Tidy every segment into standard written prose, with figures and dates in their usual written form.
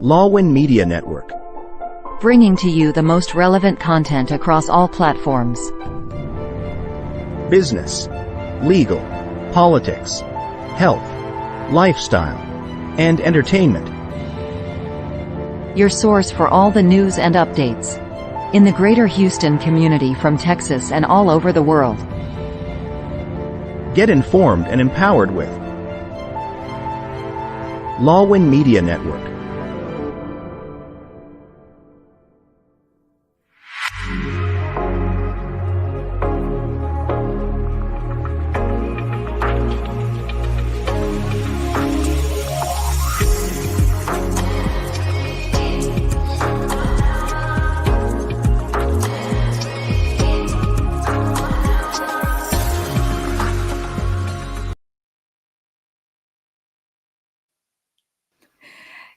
Lawwin Media Network. bringing to you the most relevant content across all platforms. Business, legal, politics, health, lifestyle, and entertainment. Your source for all the news and updates in the greater Houston community from Texas and all over the world. Get informed and empowered with Lawwin Media Network.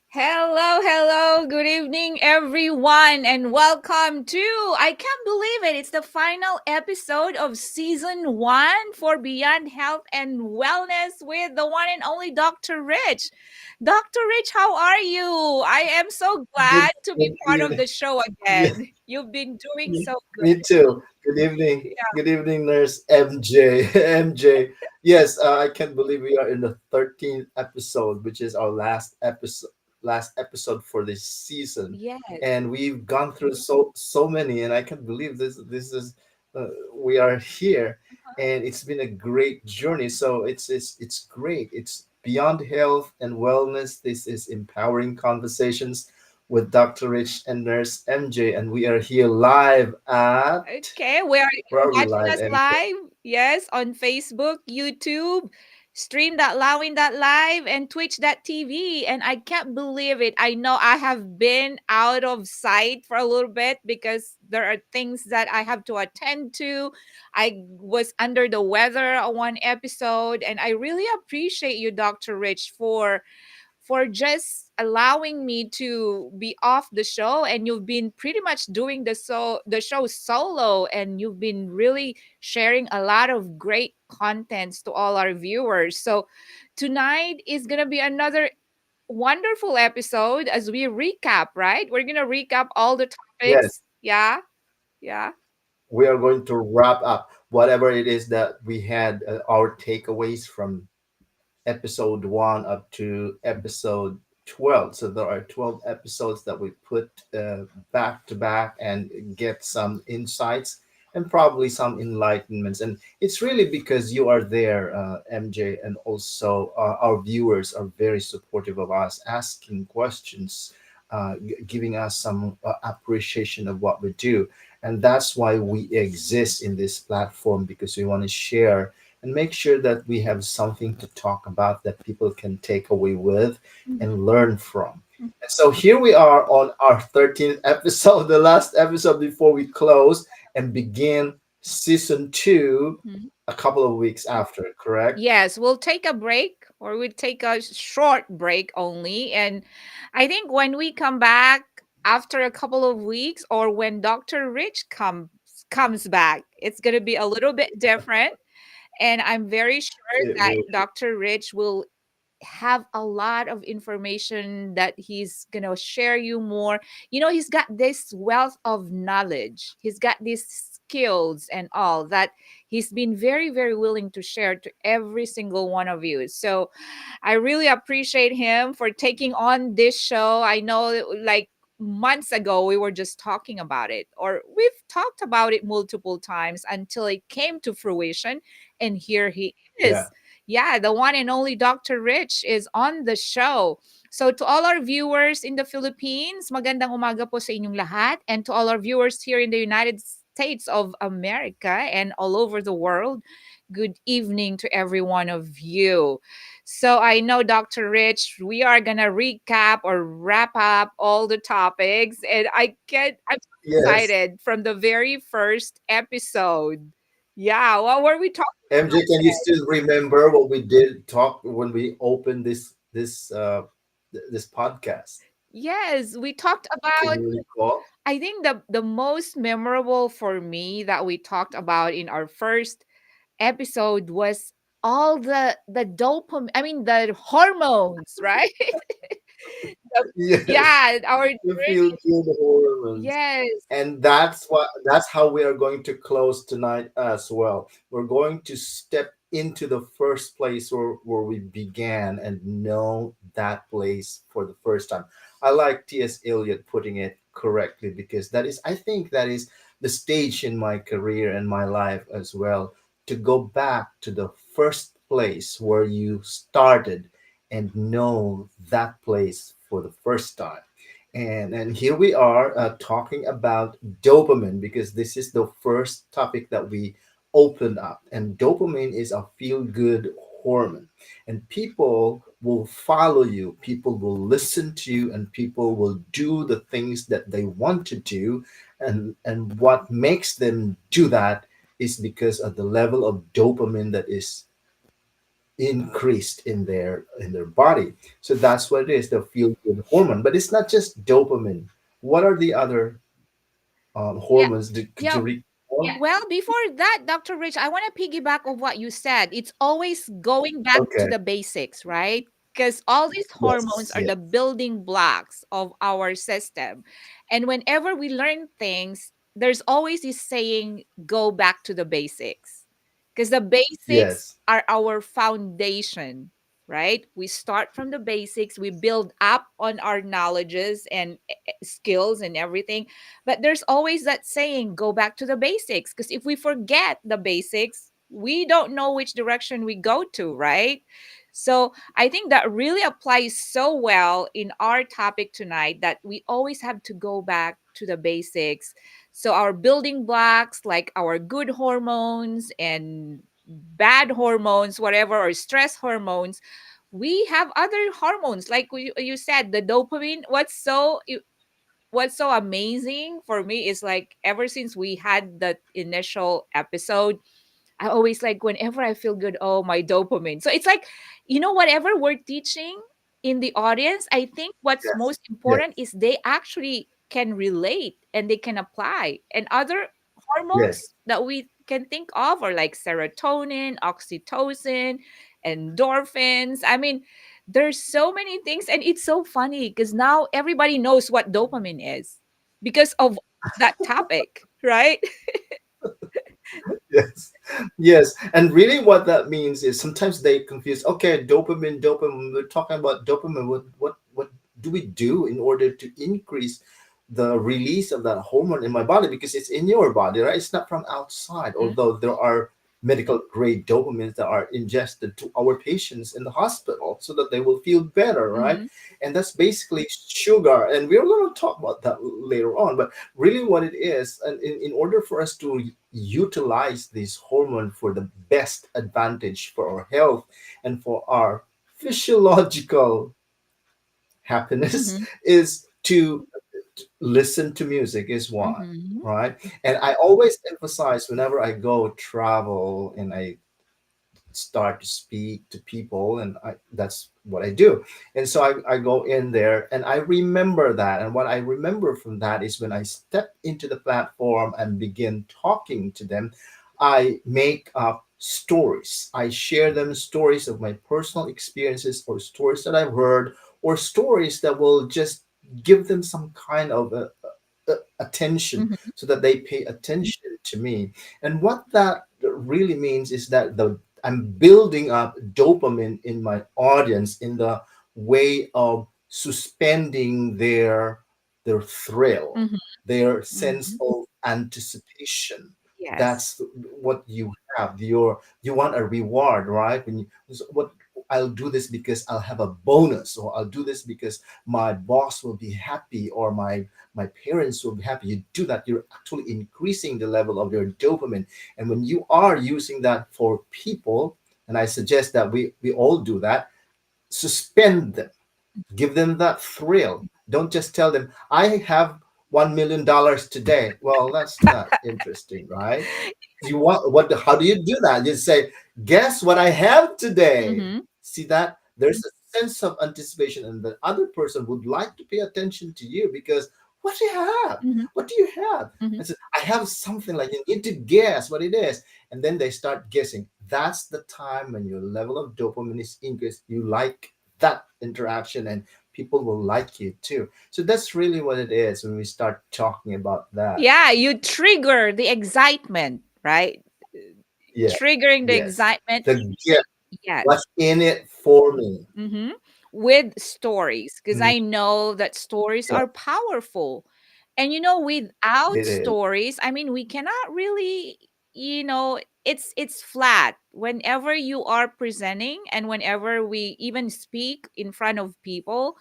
Hello, hello. Good evening, everyone, and welcome to, I can't believe it, it's the final episode of season 1 for Beyond Health and Wellness with the one and only Dr. Rich. Dr. Rich, how are you? I am so Good, glad to be good part of evening. the show Yeah, again. You've been doing me, so me good. too. Good evening. Yeah. Good evening, Nurse MJ. MJ. Yes, I can't believe we are in the 13th episode, which is our last episode for this season, Yes. and we've gone through so many, and I can't believe this is we are here, and it's been a great journey. So it's great. It's beyond health and wellness. This is empowering conversations with Dr. Rich and Nurse MJ, and we are here live at, Okay, where where you're are we watching live, us MJ? live, yes, on Facebook, YouTube, stream.lawin.live, and twitch.tv. And I can't believe it. I know I have been out of sight for a little bit because there are things that I have to attend to. I was under the weather on one episode, and I really appreciate you, Dr. Rich, for just allowing me to be off the show, and you've been pretty much doing the show solo, and you've been really sharing a lot of great contents to all our viewers. So tonight is going to be another wonderful episode as we recap, right? We're going to recap all the Yes, topics. Yeah. Yeah. we are going to wrap up whatever it is that we had, our takeaways from episode 1 up to episode 12. So there are 12 episodes that we put back to back and get some insights and probably some enlightenments. And it's really because you are there, MJ, and also our viewers are very supportive of us, asking questions, giving us some appreciation of what we do. And that's why we exist in this platform, because we want to share and make sure that we have something to talk about that people can take away with and learn from. And so here we are on our 13th episode, the last episode before we close and begin season 2 Mhm. a couple of weeks after, correct? Yes, we'll take a break, or we'll take a short break only. And I think when we come back after a couple of weeks, or when Dr. Rich comes back, it's going to be a little bit different. And I'm very sure It that will. Dr. Rich will have a lot of information that he's going to share you more. He's got this wealth of knowledge. He's got these skills and all that he's been very, very willing to share to every single one of you. So I really appreciate him for taking on this show. I know, like, months ago we were just talking about it, or we've talked about it multiple times until it came to fruition, and here he Yeah. is. Yeah, the one and only Dr. Rich is on the show. So to all our viewers in the Philippines, magandang umaga po sa inyong lahat. And to all our viewers here in the United States of America and all over the world, good evening to every one of you. So I know, Dr. Rich, we are going to recap or wrap up all the topics. And I'm so Yes. excited from the very first episode. Yeah, what were we talking MJ, can you about? still remember what we did talk when we opened this this podcast. Yes, we talked Can about, you recall? I think the most memorable for me that we talked about in our first episode was all the dopamine, I mean the hormones, right? Yes, Yeah, our the feel journey. good hormones. Yes. And that's how we are going to close tonight as well. We're going to step into the first place where we began and know that place for the first time. I like T.S. Eliot putting it correctly, because that is, I think that is the stage in my career and my life as well, to go back to the first place where you started and know that place for the first time. And here we are, talking about dopamine, because this is the first topic that we opened up. And dopamine is a feel good hormone, and people will follow you, people will listen to you, and people will do the things that they want to do. And what makes them do that is because of the level of dopamine that is increased in their body. So that's what it is, the feel good hormone. But it's not just dopamine. What are the other Yeah. hormones? Could Yeah. you recall? Well, before that, Dr. Rich, I want to piggyback on what you said. It's always going back to Okay. the basics, right? Because all these hormones Yes. are Yes. the building blocks of our system. And whenever we learn things, there's always this saying, go back to the basics. Because the basics Yes. are our foundation, right? We start from the basics, we build up on our knowledges and skills and everything, but there's always that saying, go back to the basics. Because if we forget the basics, we don't know which direction we go to, right? So I think that really applies so well in our topic tonight, that we always have to go back to the basics. So our building blocks, like our good hormones and bad hormones, whatever, or stress hormones, we have other hormones like you said, the dopamine. What's so amazing for me is like ever since we had that initial episode, I always like whenever I feel good, oh my dopamine. So it's like, whatever we're teaching in the audience, I think what's Yes. most important Yes. is they actually can relate and they can apply. And other Yes. hormones that we can think of are like serotonin, oxytocin, endorphins. I mean, there's so many things, and it's so funny because now everybody knows what dopamine is because of that topic, right? Yes. Yes. And really what that means is sometimes they confuse, okay, dopamine, dopamine. We're talking about dopamine. What do we do in order to increase the release of that hormone in my body? Because it's in your body, right? It's not from outside. Mhm, Although there are medical grade dopamines that are ingested to our patients in the hospital so that they will feel better, right? mhm, And that's basically sugar. And we're going to talk about that later on. But really what it is, and in order for us to utilize this hormone for the best advantage for our health and for our physiological happiness, mhm, is to listen to music is one, mhm, right? And I always emphasize whenever I go travel and I start to speak to people, and that's what I do. And so I go in there and I remember that, and what I remember from that is when I step into the platform and begin talking to them, I make up stories. I share them stories of my personal experiences, or stories that I've heard, or stories that will just give them some kind of attention, mhm, so that they pay attention to me. And what that really means is that I'm building up dopamine in my audience in the way of suspending their thrill, mhm, their sense mhm. of anticipation. Yes. That's what you have. You want a reward, right? When you, what I'll do this because I'll have a bonus, or I'll do this because my boss will be happy, or my parents will be happy. You do that, you're actually increasing the level of your dopamine. And when you are using that for people, and I suggest that we all do that, suspend them, give them that thrill. Don't just tell them, I have $1 million today. Well, that's not interesting, right? You want what? How do you do that? You say, guess what I have today. Mhm. See that? There's a sense of anticipation, and the other person would like to pay attention to you because what do you have? Mhm. What do you have? Mhm. And so I have something, like you need to guess what it is. And then they start guessing. That's the time when your level of dopamine is increased. You like that interaction, and people will like you too. So that's really what it is when we start talking about that. Yeah, you trigger the excitement, right? Yeah. Triggering the Yes. excitement. The gift. Yes. What's in it for me? Mm-hmm. With stories, because Mm, I know that stories yeah, are powerful. And without it is. stories, I mean, we cannot really, it's flat. Whenever you are presenting and whenever we even speak in front of people,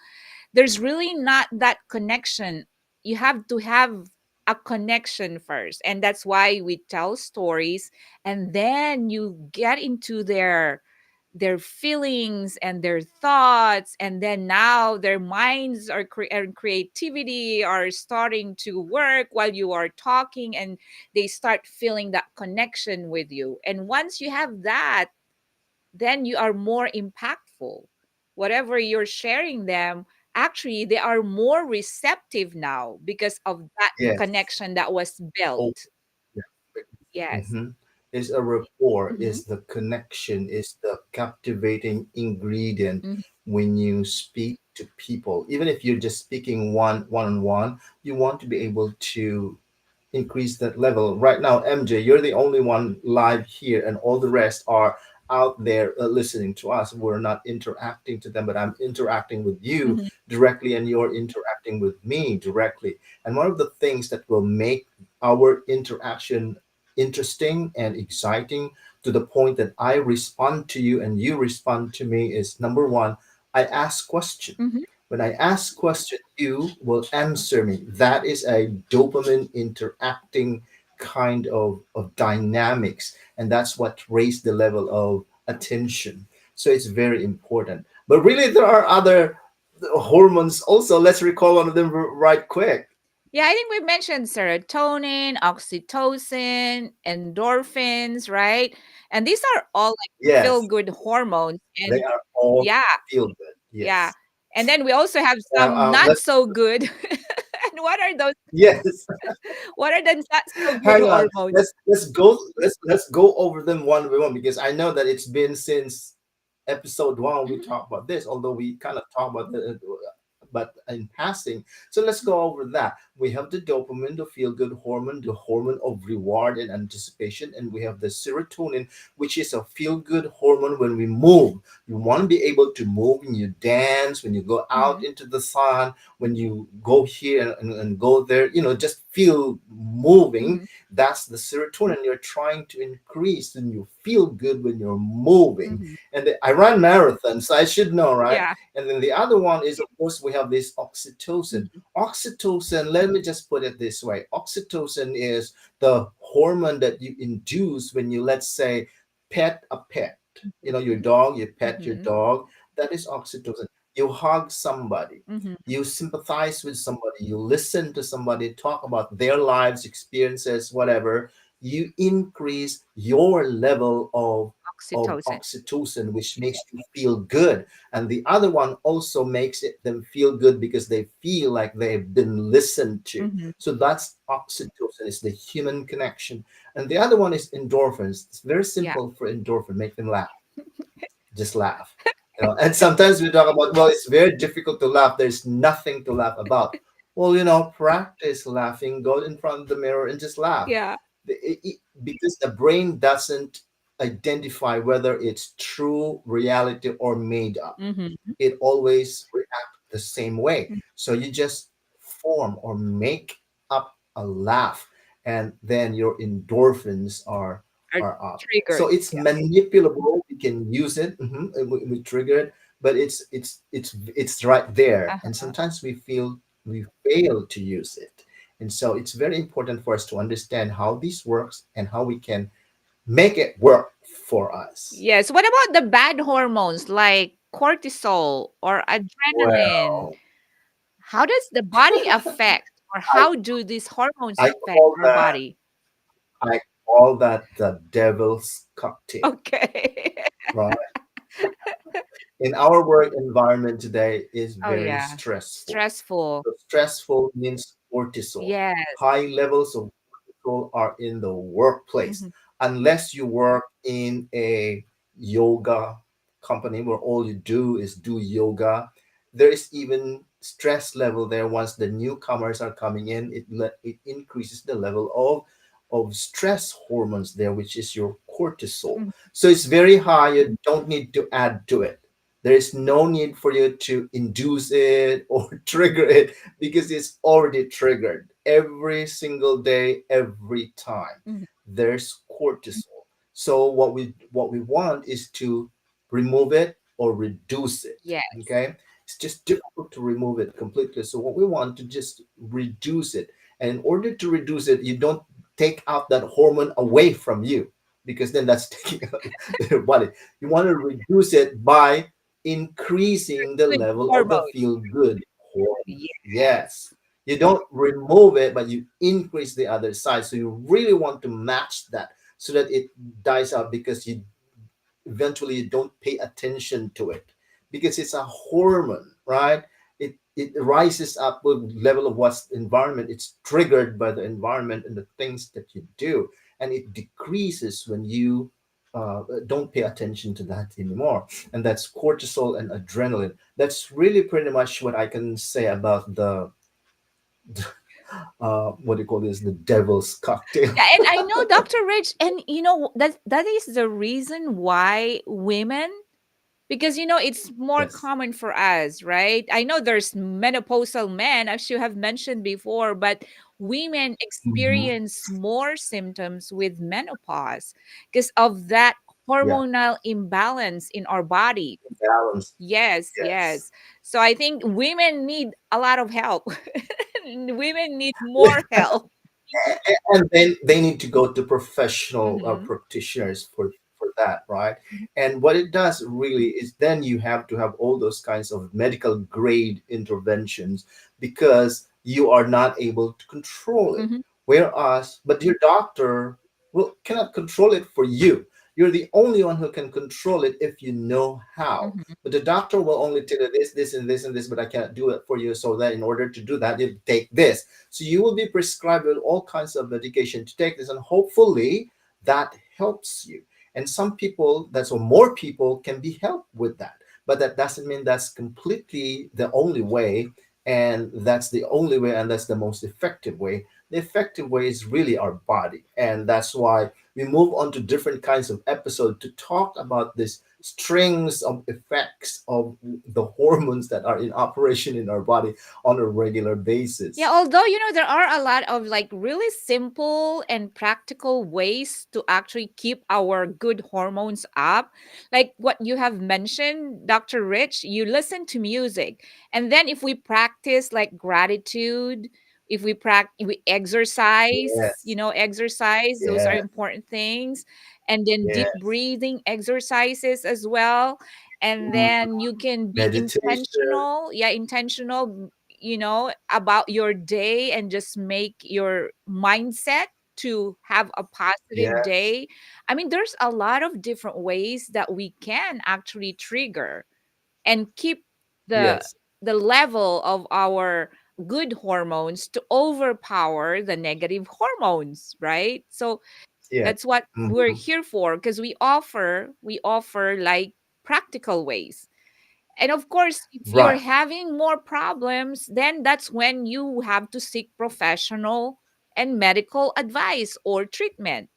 there's really not that connection. You have to have a connection first. And that's why we tell stories, and then you get into their feelings and their thoughts, and then now their minds and creativity are starting to work while you are talking, and they start feeling that connection with you. And once you have that, then you are more impactful. Whatever you're sharing them, actually they are more receptive now because of that Yes. connection that was Oh, built. yeah. Yes. Mm-hmm. Is a rapport, Mm-hmm. is the connection, is the captivating ingredient Mm-hmm. when you speak to people. Even if you're just speaking one on one, you want to be able to increase that level. Right now, MJ, you're the only one live here, and all the rest are out there listening to us. We're not interacting to them, but I'm interacting with you Mm-hmm. directly, and you're interacting with me directly. And one of the things that will make our interaction interesting and exciting to the point that I respond to you and you respond to me is number one, I ask question. Mm-hmm. When I ask question, you will answer me. That is a dopamine interacting kind of dynamics, and that's what raised the level of attention. So it's very important. But really, there are other hormones also. Let's recall one of them right quick. Yeah, I think we mentioned serotonin, oxytocin, endorphins, right? And these are all like feel Yes, good hormones. they And are all yeah, feel good. yeah. Yes. And then we also have Now, some not let's so good. And what are those? yes. What are the not so good Hang on. hormones? Let's go over them one by one because I know that it's been since episode one we Mhm, talked about this, although we kind of talk about the but in passing. So let's go over that. We have the dopamine, the feel good hormone, the hormone of reward and anticipation, and we have the serotonin, which is a feel good hormone when we move. You want to be able to move when you dance, when you go out mhm, into the sun, when you go here and go there, just feel moving. mhm, That's the serotonin you're trying to increase, and you feel good when you're moving. mhm. And I ran marathons, so I should know, right? Yeah. And then the other one is, of course, we have this oxytocin. Mhm, Oxytocin, let me just put it this way, oxytocin is the hormone that you induce when you, let's say, pet a pet. Your mhm, dog, you pet your mhm, dog. That is oxytocin. You hug somebody, mhm. you sympathize with somebody, you listen to somebody talk about their lives, experiences, whatever. You increase your level of Oxytocin. oxytocin, which makes you feel good. And the other one also makes them feel good because they feel like they've been listened to. Mhm. So that's oxytocin, it's the human connection. And the other one is endorphins. It's very Yeah. simple for endorphin, make them laugh, just laugh. And sometimes we talk about, well, it's very difficult to laugh, there's nothing to laugh about. Well, practice laughing, go in front of the mirror and just laugh. Yeah. Because the brain doesn't identify whether it's true reality or made up. Mhm, It always reacts the same way. mhm. So you just form or make up a laugh, and then your endorphins are Are are up. triggered. So it's Yeah. manipulable. We can use it. We trigger it, but it's right there. And Uh-huh. sometimes we fail to use it. And so it's very important for us to understand how this works and how we can make it work for us. Yes. What about the bad hormones like cortisol or adrenaline? Well, How does the body affect, or I how do these hormones I affect call our that body? I call that the devil's cocktail, Okay. right? in our work environment today is Oh very yeah. stressful. Stressful. So stressful means cortisol. Yes. High levels of cortisol are in the workplace. Mhm. Unless you work in a yoga company where all you do is do yoga, there is even stress level there. Once the newcomers are coming in, it increases the level of stress hormones there, which is your cortisol. Mhm. So it's very high. You don't need to add to it. There is no need for you to induce it or trigger it because it's already triggered every single day, every time. Mhm. There's cortisol. So what we want is to remove it or reduce it. Yes. Okay, it's just difficult to remove it completely. So what we want to just reduce it, and in order to reduce it, you don't take out that hormone away from you because then that's taking out their body. You want to reduce it by increasing the Good level of the hormone. feel good hormones. Yes. Yes. You don't remove it, but you increase the other side. So you really want to match that so that it dies out because you eventually you don't pay attention to it because it's a hormone, right? It rises up with level of what's environment. It's triggered by the environment and the things that you do, and it decreases when you don't pay attention to that anymore. And that's cortisol and adrenaline. That's really pretty much what I can say about the what do you call this? The devil's cocktail. Yeah, and I know Dr. Rich, and that is the reason why women, because it's more Yes. common for us, right? I know there's menopausal men, as you have mentioned before, but women Hmm. experience more symptoms with menopause because of that Yeah. hormonal imbalance in our body. Balance. Yes, Yes. yes. So I think women need a lot of help. Women need more help. And then they need to go to professional Hmm. practitioners for that, right? And what it does really is then you have to have all those kinds of medical grade interventions because you are not able to control it. Hmm. Whereas but your doctor will cannot control it for you. You're the only one who can control it if you know how. Hmm. But the doctor will only tell you this and this and this, but I can't do it for you, so that in order to do that you take this. So you will be prescribed with all kinds of medication to take this, and hopefully that helps you. And some people, that's or more people, can be helped with that. But that doesn't mean that's completely the only way, and that's the only way, and that's the most effective way. The effective way is really our body, and that's why we move on to different kinds of episode to talk about this strings of effects of the hormones that are in operation in our body on a regular Yeah, basis. although there are a lot of like really simple and practical ways to actually keep our good hormones up. Like what you have mentioned, Dr. Rich, you listen to music. And then if we practice like gratitude, if we exercise, Yes, exercise, those are yes, important things. And then deep yes. breathing exercises as well. And Mm, then you can be meditation. intentional, yeah, intentional, about your day, and just make your mindset to have a positive Yes, day. I mean, there's a lot of different ways that we can actually trigger and keep the yes, the level of our good hormones to overpower the negative hormones, right? So yes. that's what we're Hmm. here for, because we offer like practical ways. And of course, if you're Right. having more problems, then that's when you have to seek professional and medical advice or treatment.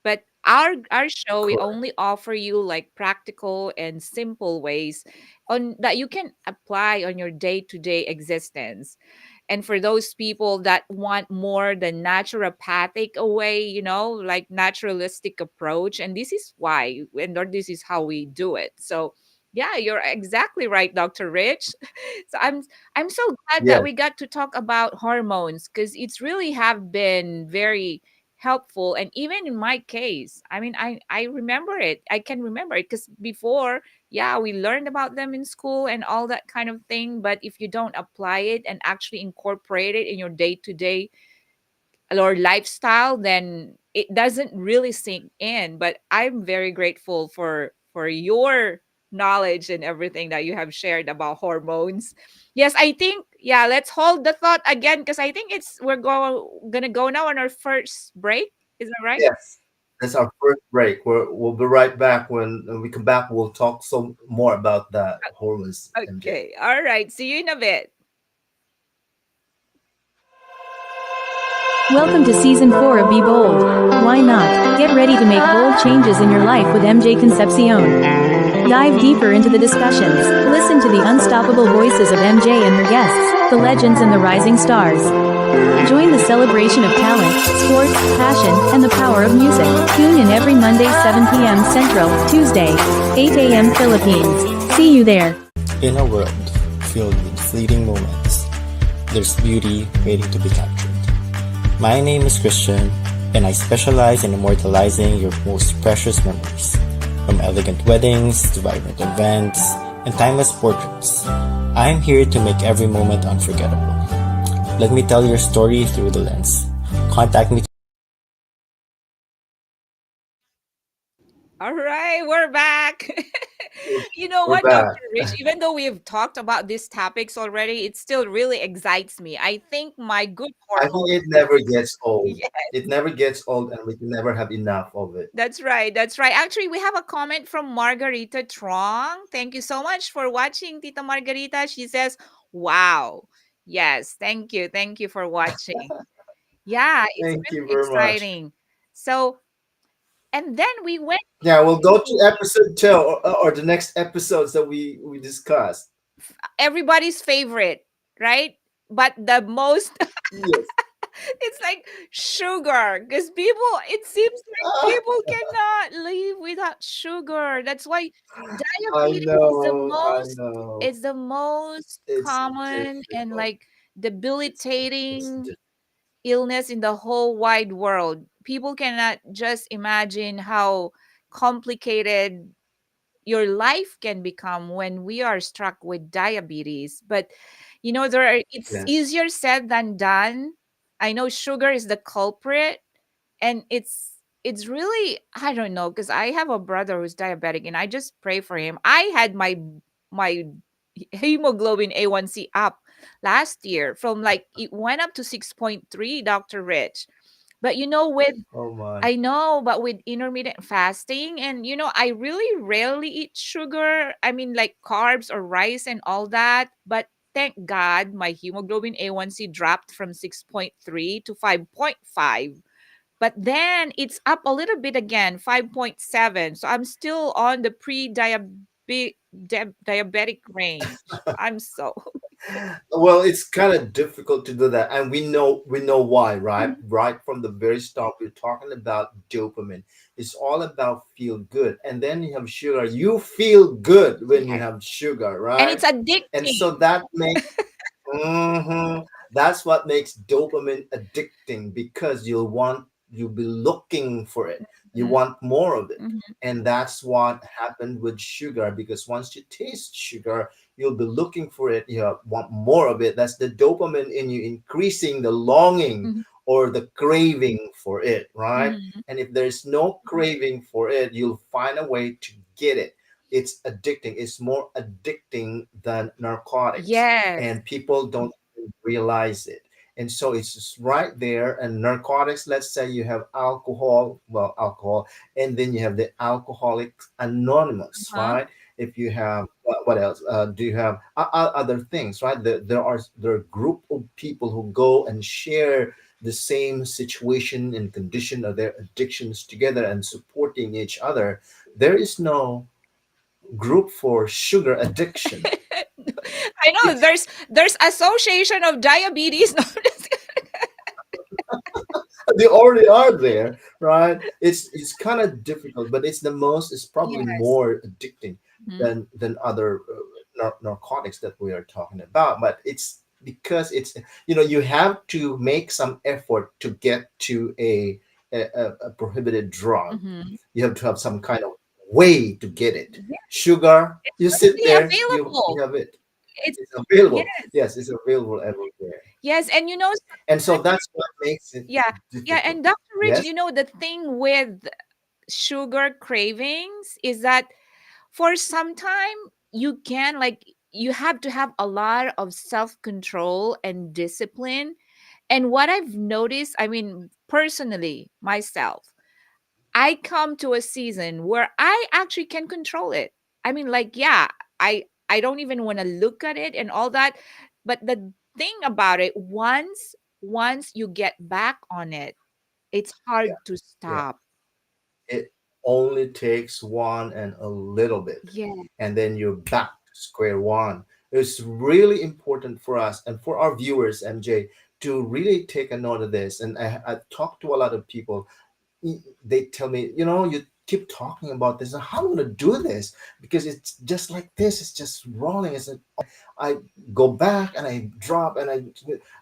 But our show, we Correct. only offer you like practical and simple ways on that you can apply on your day-to-day existence. And for those people that want more the naturopathic way, like naturalistic approach, and this is why, and or this is how we do it. So yeah, you're exactly right, Dr. Rich. So I'm so glad that Yes, we got to talk about hormones, because it's really have been very helpful. And even in my case, I mean, I remember it. I can remember it because before, yeah, we learned about them in school and all that kind of thing, but if you don't apply it and actually incorporate it in your day-to-day or lifestyle, then it doesn't really sink in. But I'm very grateful for your knowledge and everything that you have shared about hormones. Yes, I think, yeah, let's hold the thought again because I think gonna go now on our first break. Is that right? Yes. That's our first break. We'll be right back. When we come back, we'll talk some more about that hormones, MJ. Okay. All right. See you in a bit. Welcome to Season 4 of Be Bold. Why not? Get ready to make bold changes in your life with MJ Concepcion. Dive deeper into the discussions. Listen to the unstoppable voices of MJ and her guests, the legends and the rising stars. Join the celebration of talent, sports, passion, and the power of music. Tune in every Monday 7 p.m. Central, Tuesday, 8 a.m. Philippines. See you there. In a world filled with fleeting moments, there's beauty waiting to be captured. My name is Christian, and I specialize in immortalizing your most precious memories. From elegant weddings to vibrant events and timeless portraits, I'm here to make every moment unforgettable. Let me tell your story through the lens. Contact me. All right, we're back. You know We're what, Dr. back. Rich, even though we've talked about these topics already, it still really excites me. I think my good I think hormones. it never gets old. Yeah, It never gets old, and we can never have enough of it. that's right. That's right. Actually, we have a comment from Margarita Trong. Thank you so much for watching, Tita Margarita. She says, wow. Yes, thank you. Thank you for watching. Yeah, it's Thank you really very much. exciting. So, and then we went Yeah, we'll go to to episode 2, or the next episodes that we discussed. everybody's favorite, right? But the most, Yes. it's like sugar because people, it seems like Ah, people cannot live without sugar. That's why I diabetes know. I know. is the most It's common and difficult. like It's debilitating illness in the whole wide world. People cannot just imagine how complicated your life can become when we are struck with diabetes. But it's yes. easier said than done. I know sugar is the culprit, and it's really, I don't know, because I have a brother who's diabetic and I just pray for him. I had my hemoglobin A1C up last year from like it went up to 6.3, Dr. Rich. But with Oh my. I know, but with intermittent fasting, and I really rarely eat sugar. I mean, like carbs or rice and all that. But thank God my hemoglobin A1C dropped from 6.3 to 5.5. But then it's up a little bit again, 5.7. So I'm still on the diabetic range. I'm so. Well, it's kind of difficult to do that, and we know why, right? Right from the very start, we're talking about dopamine. It's all about feel good, and then you have sugar. You feel good when you Yes. have sugar, And right? it's And addicting. so that makes that's what makes dopamine addicting, because you'll be looking for it. You Mhm, want more of it. mhm, And that's what happened with sugar, because once you taste sugar, you'll be looking for it. You want more of it. That's the dopamine in you increasing the longing mhm, or the craving for it, right? mhm. And if there's no craving for it, you'll find a way to get it. It's addicting. It's more addicting than narcotics, Yes. and people don't realize it. And so it's just right there. And narcotics, let's say you have alcohol, well, alcohol, and then you have the Alcoholics Anonymous, Uh-huh. right? If you have what else? Do you have other things, right? There are a group of people who go and share the same situation and condition of their addictions together and supporting each other. There is no group for sugar addiction. I know It's there's association of diabetes. No, they already are there, right? It's kind of difficult, but it's probably yes. more addicting Mhm. than other narcotics that we are talking about. But it's because you have to make some effort to get to a prohibited drug. Mhm. You have to have some kind of way to get it. Yeah, Sugar, it's you sit readily there, you available. have it. It's It's available. yes. Yes, it's available everywhere. Yes, and And so sometimes, that's what makes it yeah. Yeah, difficult. and Dr. Rich, Yes. the thing with sugar cravings is that for some time you can like you have to have a lot of self-control and discipline. And what I've noticed, I mean, personally, myself, I come to a season where I actually can control it. I mean, like, yeah, I don't even want to look at it and all that. But the thing about it, once you get back on it, it's Yeah, hard to yeah. stop. It only takes one and a little bit, Yeah. and then you're back to square one. It's really important for us and for our viewers, MJ, to really take a note of this. And I talk to a lot of people. They tell me, you keep talking about this, and how am I going to do this? Because it's just like this. It's just rolling. I go back and I drop, and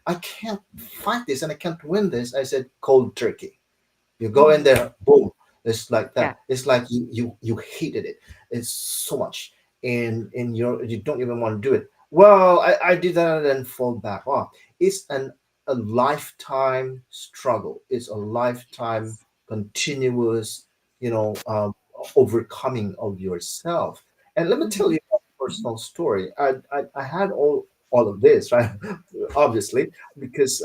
I can't fight this, and I can't win this. I said, cold turkey. You go in Hmm. there, boom. It's like Yeah. that. It's like you hated it. It's so much, and you don't even want to do it. Well, I did that and then fall back off. It's a lifetime struggle. It's a lifetime continuous, you know, um, overcoming of yourself. And let me tell Hmm. you a personal story. I had all of this, right? Obviously, because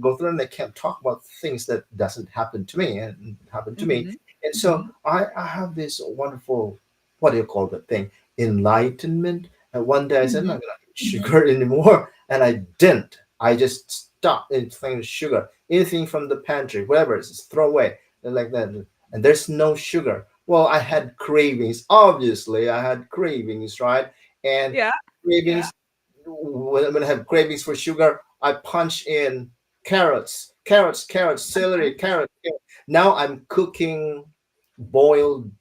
go through and I can't talk about things that doesn't happen to me and happen to me. Hmm. And so Hmm. I have this wonderful, what do you call that thing? Enlightenment. And one day I said, I'm Hmm. not going to eat sugar anymore. And I didn't. I just stopped eating sugar. Anything from the pantry, whatever, just throw away. And like that. And there's no sugar. Well, I had cravings. Obviously, I had cravings, right? And Yeah. Yeah. cravings, when I have cravings for sugar, I punch in carrots, Uh-huh. celery, carrot. Now I'm cooking boiled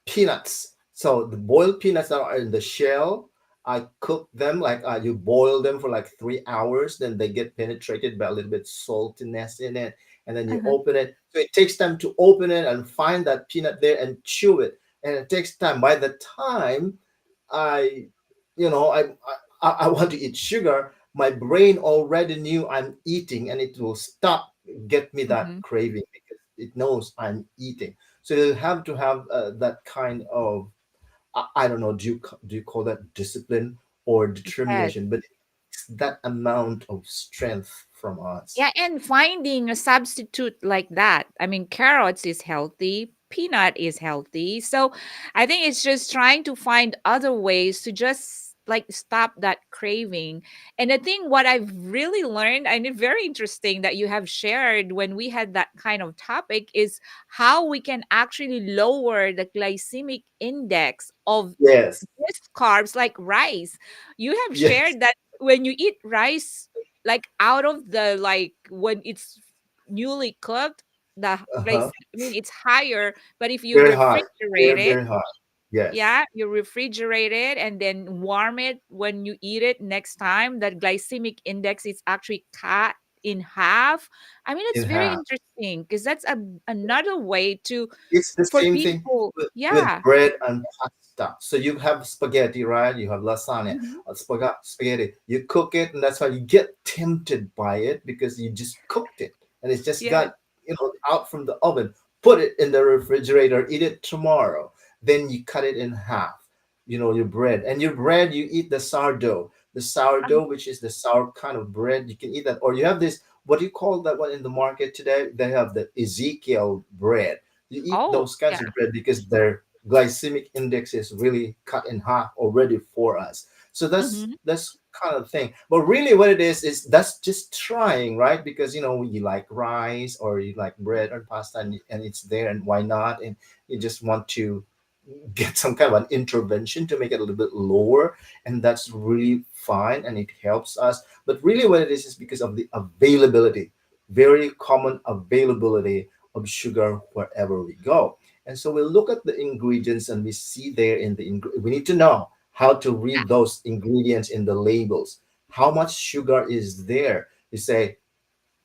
peanuts. So the boiled peanuts that are in the shell, I cook them like you boil them for like 3 hours. Then they get penetrated by a little bit saltiness in it, and then you Uh-huh. open it. So it takes time to open it and find that peanut there and chew it, and it takes time. By the time I, you know, I want to eat sugar, my brain already knew I'm eating, and it will stop get me that Hmm. craving because it knows I'm eating. So you have to have that kind of I don't know. Do you call that discipline or Yes. determination? But it's that amount of strength from us. Yeah, and finding a substitute like that. I mean, carrots is healthy, peanut is healthy. So I think it's just trying to find other ways to just like stop that craving. And I think what I've really learned, and it's very interesting that you have shared when we had that kind of topic, is how we can actually lower the glycemic index of Yes. these carbs like rice. You have Yes. shared that when you eat rice like out of the like when it's newly cooked, the Uh-huh. I mean it's higher, but if you Very hard. refrigerate Very, it, very hard. Yes. yeah, you refrigerate it and then warm it when you eat it next time, that glycemic index is actually cut in half. I mean, it's In very half. interesting because that's another way to It's the for same thing people. with Yeah. bread and pasta. So you have spaghetti, right? You have lasagna, Hmm. spaghetti. You cook it, and that's why you get tempted by it because you just cooked it, and it's just Yeah. got out from the oven. Put it in the refrigerator. Eat it tomorrow. Then you cut it in half. Your bread, and your bread you eat the sourdough. The sourdough, which is the sour kind of bread, you can eat that, or you have this. What do you call that one in the market today? They have the Ezekiel bread. You eat Oh, those kinds yeah. of bread because their glycemic index is really cut in half already for us. So that's Hmm. that's kind of thing. But really what it is that's just trying, right? Because you like rice or you like bread or pasta, and it's there, and why not? And you just want to get some kind of an intervention to make it a little bit lower, and that's really fine and it helps us. But really what it is because of the availability, very common availability of sugar wherever we go. And so we look at the ingredients and we see there in we need to know how to read those ingredients in the labels. How much sugar is there? You say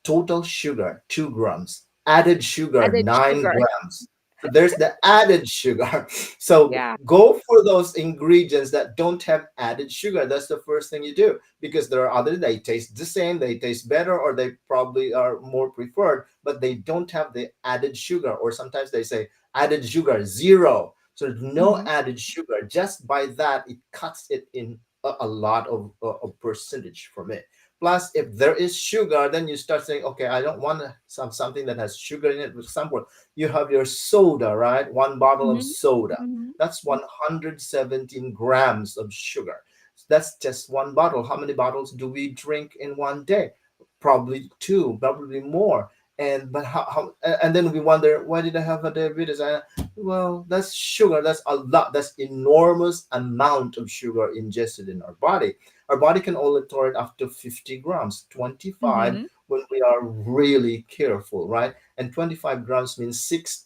total sugar 2 grams, added sugar Added 9 sugar. grams. So there's the added sugar. So Yeah. go for those ingredients that don't have added sugar. That's the first thing you do, because there are others, they taste the same, they taste better, or they probably are more preferred, but they don't have the added sugar. Or sometimes they say added sugar 0. So there's no Mm-hmm. added sugar. Just by that, it cuts it in a lot of percentage from it. Plus, if there is sugar, then you start saying, okay, I don't want something that has sugar in it. For example, you have your soda, right? One bottle of Mm-hmm. soda. Mm-hmm. That's 117 grams of sugar. That's just one bottle. How many bottles do we drink in one day? Probably two, probably more. And but how and then we wonder, why did I have a diabetes? Well, that's sugar. That's a lot. That's enormous amount of sugar ingested in our body. Our body can only tolerate up to 50 grams, 25 Mm-hmm. when we are really careful, right? And 25 grams means 6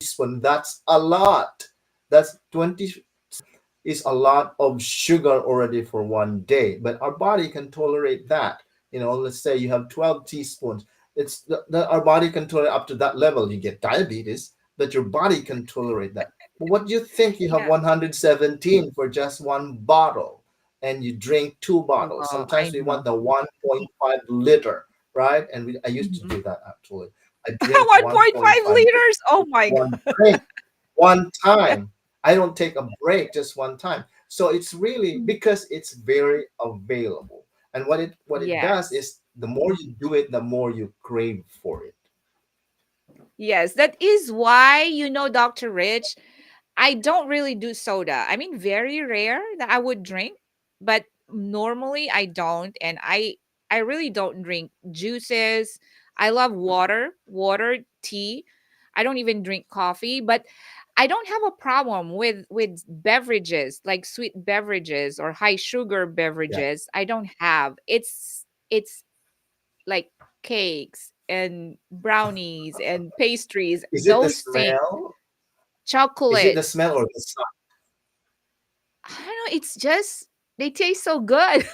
teaspoons. That's a lot. That's 20 is a lot of sugar already for one day, but our body can tolerate that. Let's say you have 12 teaspoons. Our body can tolerate up to that level. You get diabetes, but your body can tolerate that. But what do you think? You have Yeah. 117 for just one bottle, and you drink two bottles. Oh, I Sometimes we want know. the 1.5 liter, right? And I used to Mm-hmm. do that actually. I drink 1.5 1.5 liters. Oh my God. one drink one time. I don't take a break just one time. So it's really because it's very available. And what it does Yes. is the more you do it, the more you crave for it. Yes. That is why, Dr. Rich, I don't really do soda. I mean, very rare that I would drink, but normally I don't. And I really don't drink juices. I love water, tea. I don't even drink coffee, but I don't have a problem with beverages, like sweet beverages or high sugar Yeah. beverages. I don't have. It's like cakes and brownies and pastries, Is it the those things, smell? Is it the chocolate. smell or the sight? I don't know, it's just they taste so good.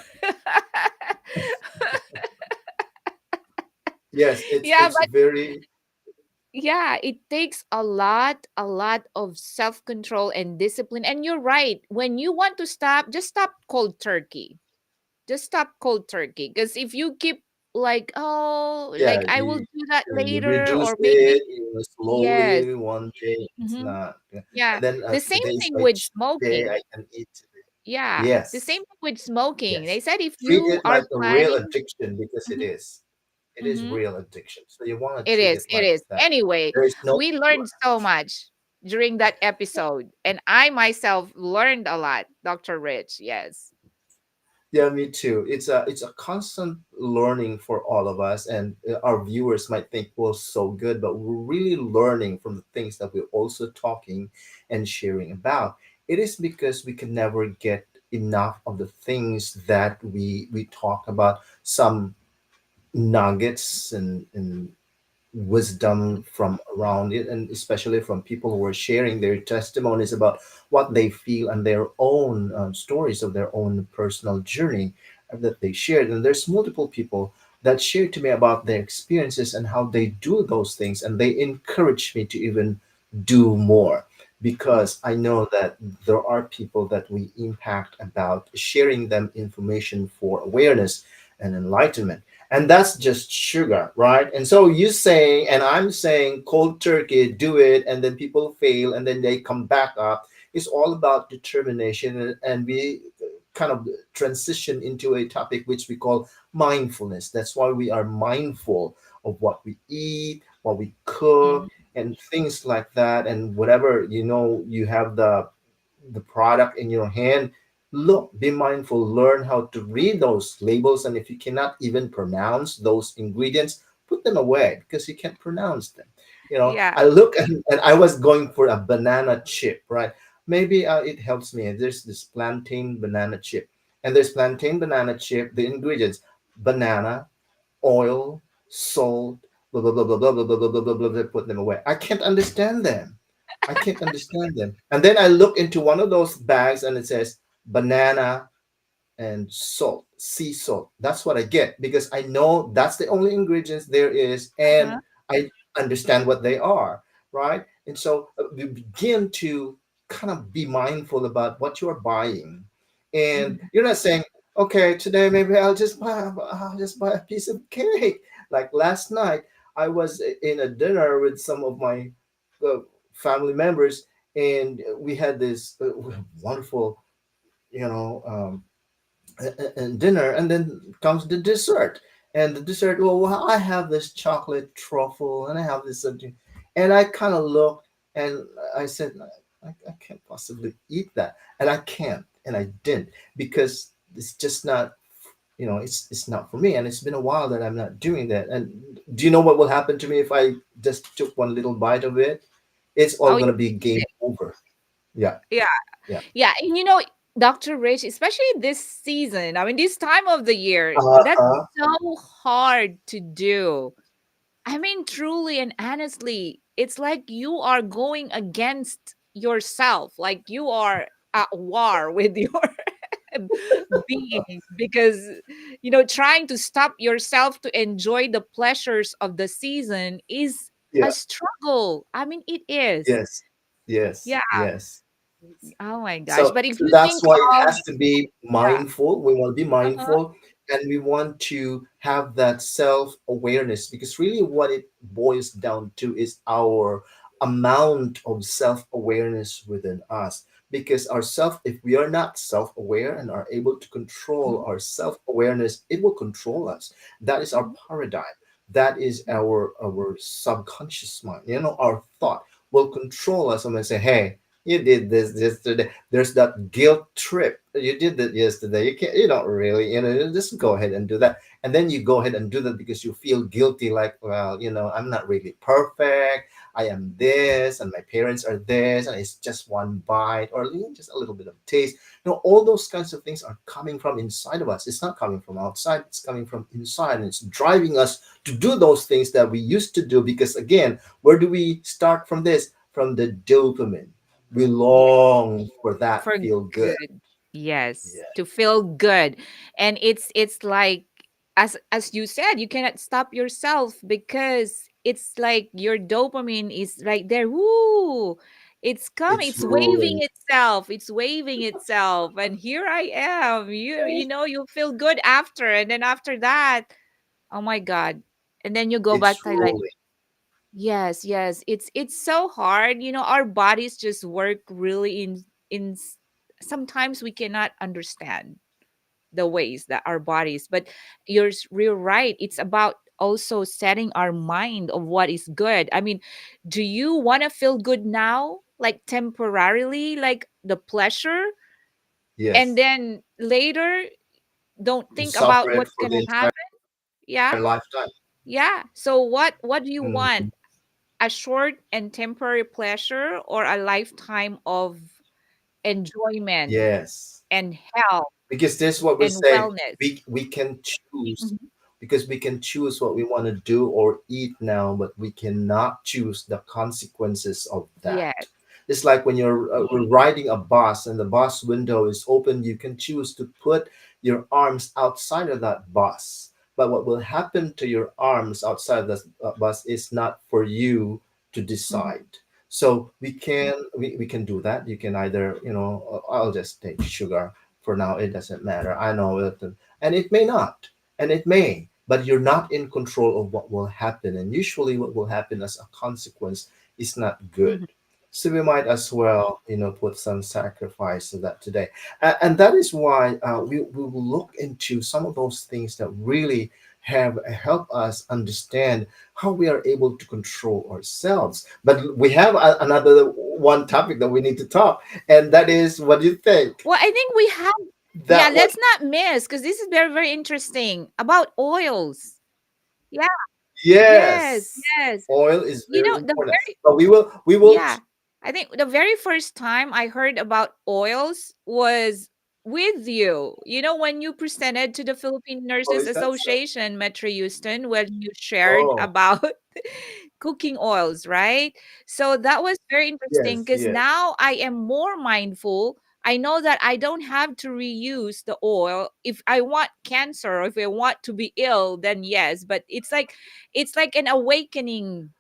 Yes, it's Yeah, it's but very yeah, it takes a lot of self-control and discipline. And you're right. When you want to stop, just stop cold turkey. Just stop cold turkey. Because if you keep like, oh, yeah, like I will you do that you later, reduce or maybe it, yes. slowly one day it's Hmm. not. Yeah. Yeah. And then The same today's thing my with cheat day, smoking. I can eat today. Yeah. The same Yes. thing with smoking. Yes. They said if Treat you it are like a real planning. addiction because it Mhm, is. It is mhm. real addiction. So you want to It treat is. it It like is. that. Anyway, There is no we cure. learned so much during that episode. And I myself learned a lot, Dr. Rich. Yes. Yeah, me too. It's a constant learning for all of us, and our viewers might think, well, so good, but we're really learning from the things that we're also talking and sharing about. It is because we can never get enough of the things that we talk about. Some nuggets and wisdom from around it, and especially from people who are sharing their testimonies about what they feel and their own stories of their own personal journey that they shared. And there's multiple people that shared to me about their experiences and how they do those things, and they encourage me to even do more, because I know that there are people that we impact about sharing them information for awareness and enlightenment. And that's just sugar, right? And so you saying and I'm saying cold turkey, do it, and then people fail and then they come back up. It's all about determination, and we kind of transition into a topic which we call mindfulness. That's why we are mindful of what we eat, what we cook, Mhm. and things like that. And whatever you have the product in your hand, look, be mindful, learn how to read those labels, and if you cannot even pronounce those ingredients, put them away because you can't pronounce them. Yeah. I look and I was going for a banana chip, right? Maybe it helps me. There's this plantain banana chip, and there's plantain banana chip, the ingredients: banana, oil, salt, blah blah blah blah blah blah blah blah blah blah blah, blah, put them away. I can't understand them. I can't understand them. And then I look into one of those bags and it says banana and salt, sea salt. That's what I get because I know that's the only ingredients there is, and Uh-huh. I understand what they are, right? And so we begin to kind of be mindful about what you're buying, and Mhm. you're not saying, okay, today maybe I'll just buy a piece of cake. Like last night, I was in a dinner with some of my uh, family members, and we had this wonderful, you know, and dinner, and then comes the dessert. And the dessert, well, I have this chocolate truffle, and I have this something, and I kind of looked, and I said, I can't possibly eat that, and I can't, and I didn't, because it's just not, it's not for me, and it's been a while that I'm not doing that. And do you know what will happen to me if I just took one little bite of it? It's all Oh, you gonna be eat game it. over. Yeah, Yeah. yeah. Yeah. And Dr. Rich, especially this season, I mean, this time of the year, that's Uh-huh. so hard to do. I mean, truly and honestly, it's like you are going against yourself, like you are at war with your being, because trying to stop yourself to enjoy the pleasures of the season is Yeah. a struggle. I mean, it is. Yes. Yes. Yeah. Yes. Oh my gosh. So But if so you that's think why it of, has to be yeah. mindful. We want to be Uh-huh. mindful, and we want to have that self awareness, because really what it boils down to is our amount of self awareness within us. Because if we are not self aware and are able to control Mhm, our self awareness, it will control us. That is our mhm, paradigm. That is mhm, our subconscious mind. Our thought will control us, and say, hey, you did this yesterday. There's that guilt trip. You did that yesterday. You don't really, just go ahead and do that. And then you go ahead and do that because you feel guilty, like, well, I'm not really perfect. I am this, and my parents are this, and it's just one bite, or just a little bit of taste. All those kinds of things are coming from inside of us. It's not coming from outside, it's coming from inside, and it's driving us to do those things that we used to do. Because again, where do we start from this? From the dopamine. We long for that for feel good. good. Yes, Yeah, to feel good. And it's like, as you said, you cannot stop yourself because it's like your dopamine is right there. Woo! It's coming, it's it's waving ruling. itself, it's waving itself, and here I am. You feel good after, and then after that, oh my god. And then you go back It's to like, ruling. yes, yes. It's so hard. Our bodies just work really sometimes we cannot understand the ways that our bodies, but you're right. It's about also setting our mind of what is good. I mean, do you want to feel good now, like temporarily, like the pleasure, and Yes. then later don't You think suffer about it what's for going the to entire happen? Yeah. lifetime. Yeah. So what do you want? Mhm. A short and temporary pleasure or a lifetime of enjoyment Yes. and health Because this is what we and say, wellness? we can choose, Mhm. because we can choose what we want to do or eat now, but we cannot choose the consequences of that. Yes. It's like when we're riding a bus and the bus window is open, you can choose to put your arms outside of that bus, but what will happen to your arms outside the bus is not for you to Mhm. decide. So we can do that. You can either, I'll just take sugar for now, it doesn't matter, I know it, and it may not, and it may, but you're not in control of what will happen, and usually what will happen as a consequence is not good. Mhm. So we might as well, put some sacrifice to that today. And that is why we will look into some of those things that really have help us understand how we are able to control ourselves. But we have another one topic that we need to talk, and that is, what do you think? Well, I think we have, yeah, That one. let's not miss because this is very, very interesting about oils. Yeah, yes, Yes, yes. oil is very The important. very, But we will yeah, I think the very first time I heard about oils was with you. When you presented to the Philippine oh, Nurses is that so? Association, Metro Houston, when you shared Oh, about cooking oils, right? So that was very interesting yes, because yes. now I am more mindful. I know that I don't have to reuse the oil if I want cancer or if I want to be ill, then yes. But it's like an awakening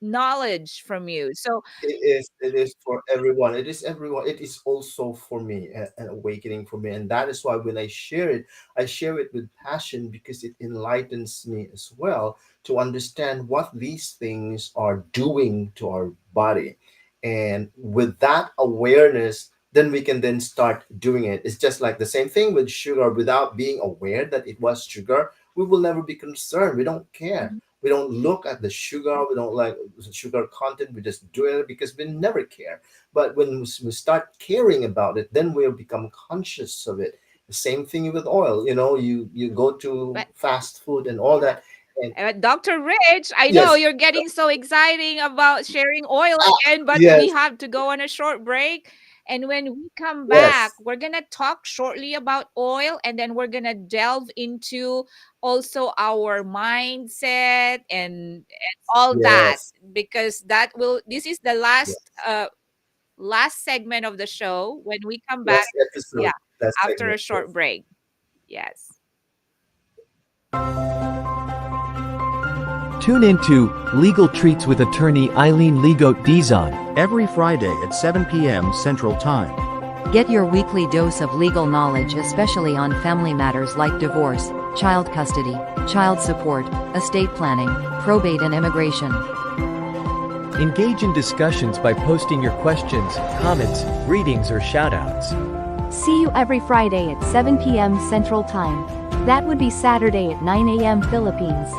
knowledge from you. So It is for everyone. It is everyone. It is also for me, an awakening for me, and that is why when I share it with passion, because it enlightens me as well to understand what these things are doing to our body. And with that awareness, then we can then start doing it. It's just like the same thing with sugar. Without being aware that it was sugar, we will never be concerned. We don't care. Mhm. We don't look at the sugar. We don't like the sugar content. We just do it because we never care. But when we start caring about it, then we'll become conscious of it. The same thing with oil. You go to But fast food and all yeah. that. And Dr. Rich, I know yes, you're getting so exciting about sharing oil ah, again, but we yes, have to go on a short break. And when we come back, yes, we're going to talk shortly about oil, and then we're going to delve into also our mindset and all that, yes, because this is the yes. last segment of the show when we come back. Last Yeah, episode, last after a segment. short Yes. break. Yes. Tune into Legal Treats with attorney Eileen Legoat Dizon. Every Friday at 7 p.m. Central Time. Get your weekly dose of legal knowledge, especially on family matters like divorce, child custody, child support, estate planning, probate, and immigration. Engage in discussions by posting your questions, comments, greetings, or shoutouts. See you every Friday at 7 p.m. Central Time. That would be Saturday at 9 a.m. Philippines.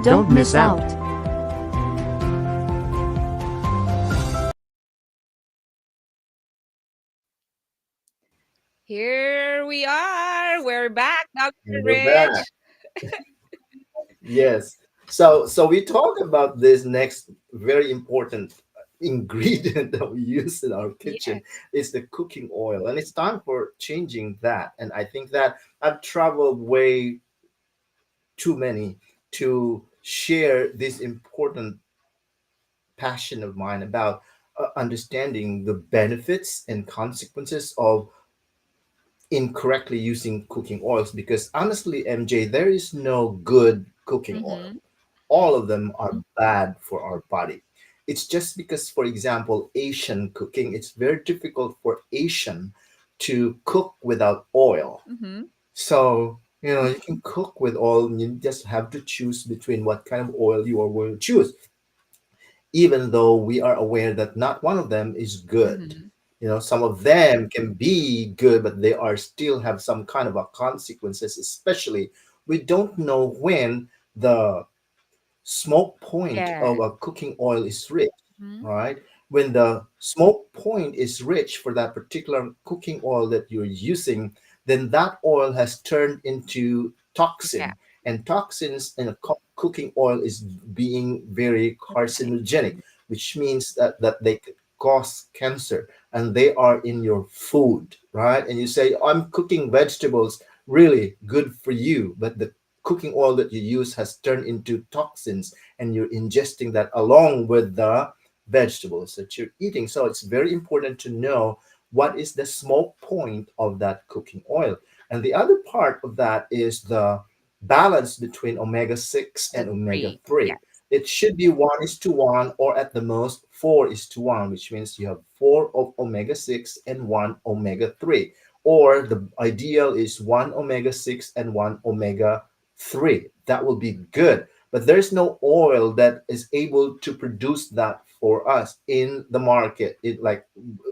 Don't miss out. Here we are. We're back, Dr. And we're back. Rich. Yes. So we talk about this next very important ingredient that we use in our kitchen Yes. is the cooking oil, and it's time for changing that. And I think that I've traveled way too many to share this important passion of mine about understanding the benefits and consequences of incorrectly using cooking oils, because honestly, MJ, there is no good cooking oil. Mm-hmm. All of them are bad for our body. It's just because, for example, Asian cooking, it's very difficult for Asian to cook without oil. Mm-hmm. So, you can cook with oil, and you just have to choose between what kind of oil you are going to choose, even though we are aware that not one of them is good. Mm-hmm. Some of them can be good, but they are still have some kind of a consequences, especially we don't know when the smoke point Yeah. of a cooking oil is rich, Mm-hmm. right? When the smoke point is rich for that particular cooking oil that you're using, then that oil has turned into Yeah. toxin. And toxins in a cooking oil is being very Okay. carcinogenic, which means that they could cause cancer, and they are in your food, right? And you say, I'm cooking vegetables, really good for you, but the cooking oil that you use has turned into toxins, and you're ingesting that along with the vegetables that you're eating. So it's very important to know what is the smoke point of that cooking oil. And the other part of that is the balance between omega 6 The and omega three. 3. Yes. It should be 1 is to 1, or at the most 4 is to 1, which means you have 4 of omega 6 and 1 omega 3. Or the ideal is 1 omega 6 and 1 omega 3. That will be good. But there's no oil that is able to produce that for us in the market, it like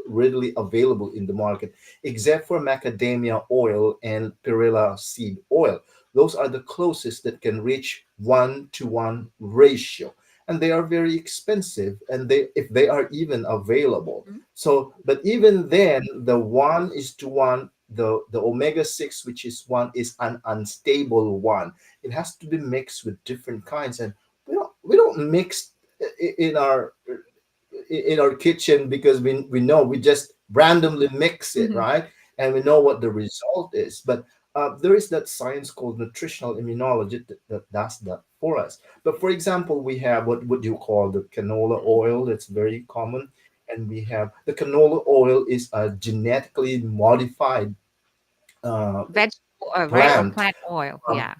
readily available in the market, except for macadamia oil and perilla seed oil. Those are the closest that can reach 1 to 1 ratio. And they are very expensive, and they if they are even available. Mhm. So, but even then, the 1 is to 1, the omega 6, which is 1, is an unstable one. It has to be mixed with different kinds, and we don't mix in our kitchen because we know, we just randomly mix it, Mhm. right? And we know what the result is. But there is that science called nutritional immunology that does that for us. But for example, we have what you call the canola oil, that's very common. And we have the canola oil is a genetically modified uh, Vegetable oil, right? Or plant plant oil. Yeah.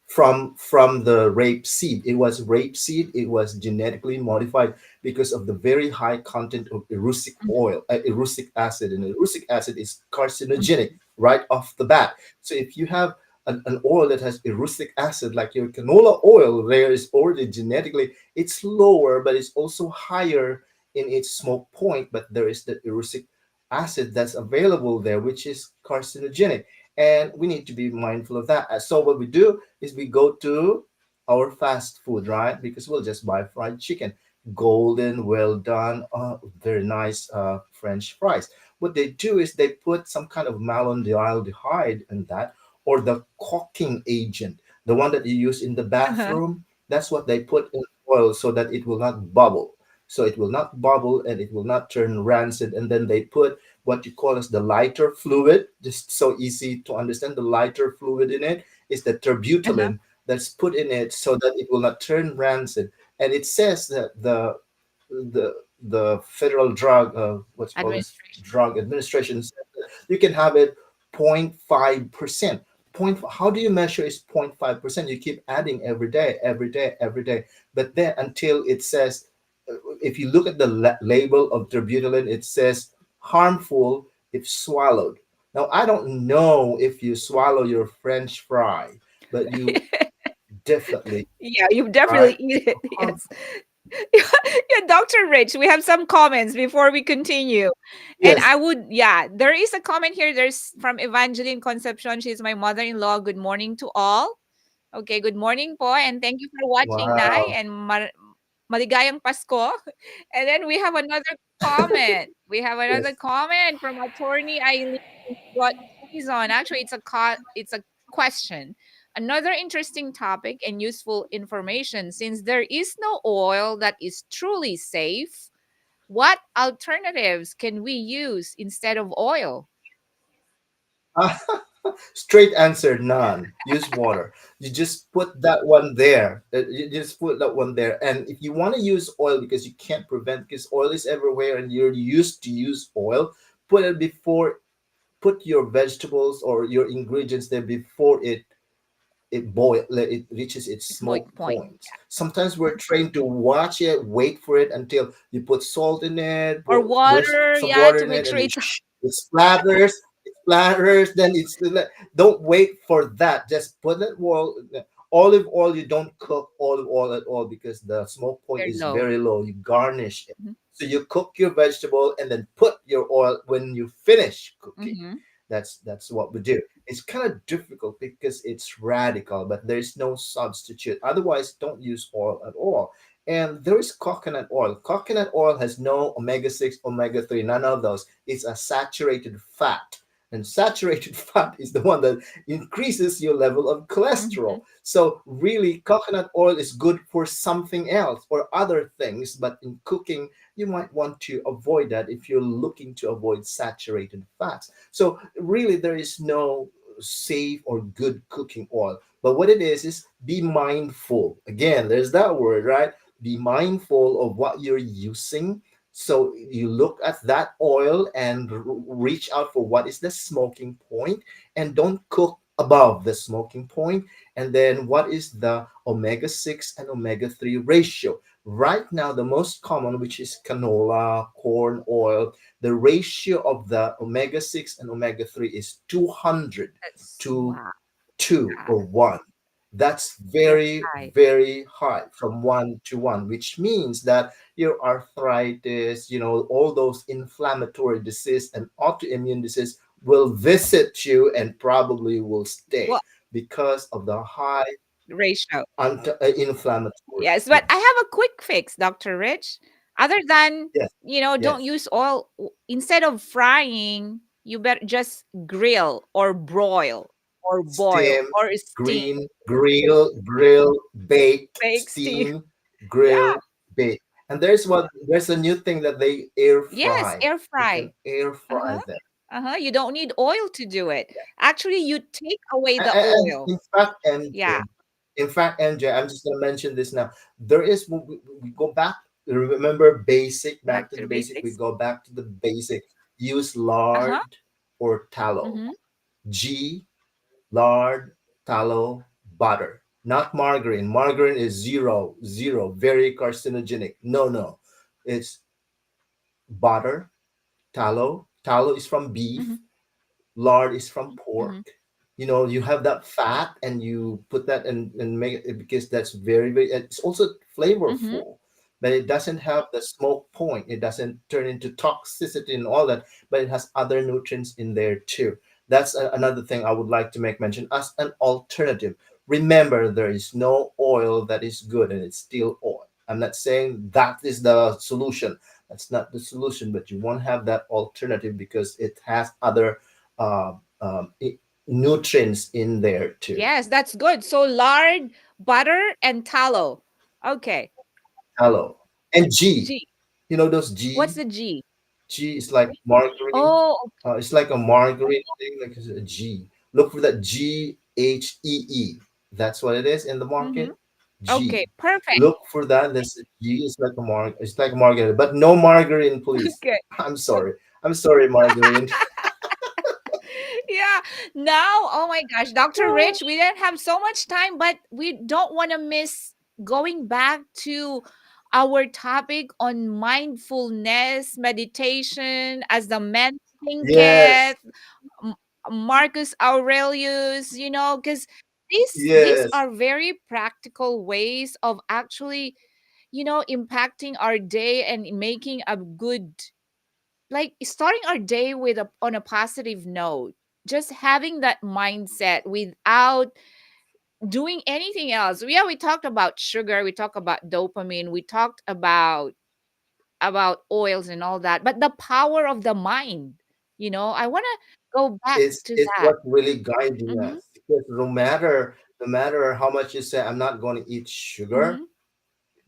from the rapeseed. It was rapeseed. It was genetically modified because of the very high content of Mhm. erucic acid, and erucic acid is Mhm. carcinogenic right off the bat. So if you have an oil that has erucic acid, like your canola oil, there is already genetically, it's lower, but it's also higher in its smoke point. But there is the erucic acid that's available there, which is carcinogenic. And we need to be mindful of that. So what we do is we go to our fast food, right? Because we'll just buy fried chicken, golden, well done, very nice French fries. What they do is they put some kind of malondialdehyde in that, or the caulking agent, the one that you use in the Uh-huh. bathroom. That's what they put in oil so that it will not bubble. So it will not bubble and it will not turn rancid. And then they put what you call as the lighter fluid, just so easy to understand. The lighter fluid in it is the Uh-huh. terbutaline that's put in it so that it will not turn rancid. And it says that the federal drug, what's called as Administration. drug administration, says that you can have it 0.5%. How do you measure is 0.5%? You keep adding every day, every day, every day. But then until it says, if you look at the label of terbutaline, it says harmful if swallowed. Now, I don't know if you swallow your French fry, but you definitely, Yeah, you right? definitely eat it. Harm, Yes. Yeah, Dr. Rich, we have some comments before we continue. And yes. I would, yeah, there is a comment here. There's from Evangeline Concepcion. She's my mother in law. Good morning to all. Okay, good morning po. And thank you for watching, Nay. Wow. And maligayang Pasko. And then we have another comment. We have another Yes. comment from attorney Eileen. What she's on. Actually, it's a question. Another interesting topic and useful information, since there is no oil that is truly safe, what alternatives can we use instead of oil? Straight answer, none. Use water. You just put that one there. You just put that one there. And if you want to use oil because you can't prevent, because oil is everywhere and you're used to use oil, put it before, put your vegetables or your ingredients there before it reaches its Point smoke point. points. Sometimes we're trained to watch it, wait for it until you put salt in it, Or there's water, some yeah, water to in it, make sure and it's it splatters, then it's don't wait for that. Just put it, well, olive oil, you don't cook olive oil at all because the smoke point very is low. very low. You garnish it. Mhm. So you cook your vegetable and then put your oil when you finish cooking. Mhm. That's what we do. It's kind of difficult because it's radical, but there's no substitute. Otherwise, don't use oil at all. And there is coconut oil. Coconut oil has no omega 6, omega 3, none of those. It's a saturated fat. And saturated fat is the one that increases your level of cholesterol. Mhm. So, really, coconut oil is good for something else or other things, but in cooking, you might want to avoid that if you're looking to avoid saturated fats. So really, there is no safe or good cooking oil. But what it is be mindful. Again, there's that word, right? Be mindful of what you're using. So you look at that oil and reach out for what is the smoking point, and don't cook above the smoking point. And then what is the omega 6 and omega 3 ratio? Right now, the most common, which is canola, corn oil, the ratio of the omega 6 and omega 3 is 200 That's to wow. 2 Yeah, or 1. That's that's very, high. very high from 1 to 1, which means that your arthritis, all those inflammatory disease and autoimmune disease will visit you and probably will Well, stay because of the high ratio. inflammatory. Yes, but I Yes. have a quick fix, Dr. Rich. Other than, Yes. don't Yes. use oil. Instead of frying, you better just grill or broil or boil Steam, or steam. grill, bake, Bake, steam. steam, Yeah. grill, bake. And there's a new thing that they air Yes, fry. air You can fry. air fry Uh-huh. them. Uh-huh. You don't need oil to do it. Actually, you take away the And oil. in fact, Yeah. MJ, I'm just gonna mention this now. There is we go back. Remember basic, back Back to to the the basic. We basics. go back to the basic. Use Uh-huh. lard or tallow. Mm-hmm. G, lard, tallow, butter, not margarine. Margarine is zero, zero, very carcinogenic. No, no. It's butter, tallow. Tallow is from Mm-hmm. beef, lard is from Mm-hmm. pork, you have that fat and you put that and make it, because that's very, very, it's also Mm-hmm. flavorful, but it doesn't have the smoke point, it doesn't turn into toxicity and all that, but it has other nutrients in there too. That's another thing I would like to make mention as an alternative. Remember, there is no oil that is good and it's still oil. I'm not saying that is the solution. That's not the solution, but you won't have that alternative because it has other uh, um, nutrients in there too. Yes, that's good. So lard, butter, and tallow. Okay. Tallow and G. G. You know those What's G? the G? G is like margarine. Oh, It's like a margarine thing, like it's a G. Look for that GHEE. That's what it is in the mm-hmm. market. G. Okay, perfect. Look for that. This G is like a It's like margarine, but no margarine, please. Okay. I'm sorry. I'm sorry, margarine. Yeah. Now, oh my gosh, Dr. Rich, we didn't have so much time, but we don't want to miss going back to our topic on mindfulness, meditation, as the men think Yes. it, M- Marcus Aurelius, because these Yes. are very practical ways of actually, impacting our day and making a good, like starting our day with on a positive note, just having that mindset without doing anything else. Yeah, we talked about sugar, we talked about dopamine, we talked about oils and all that, but the power of the mind, I want to go back to It's that. what really guiding Mm-hmm, us, because no matter how much you say I'm not going to eat sugar, mm-hmm,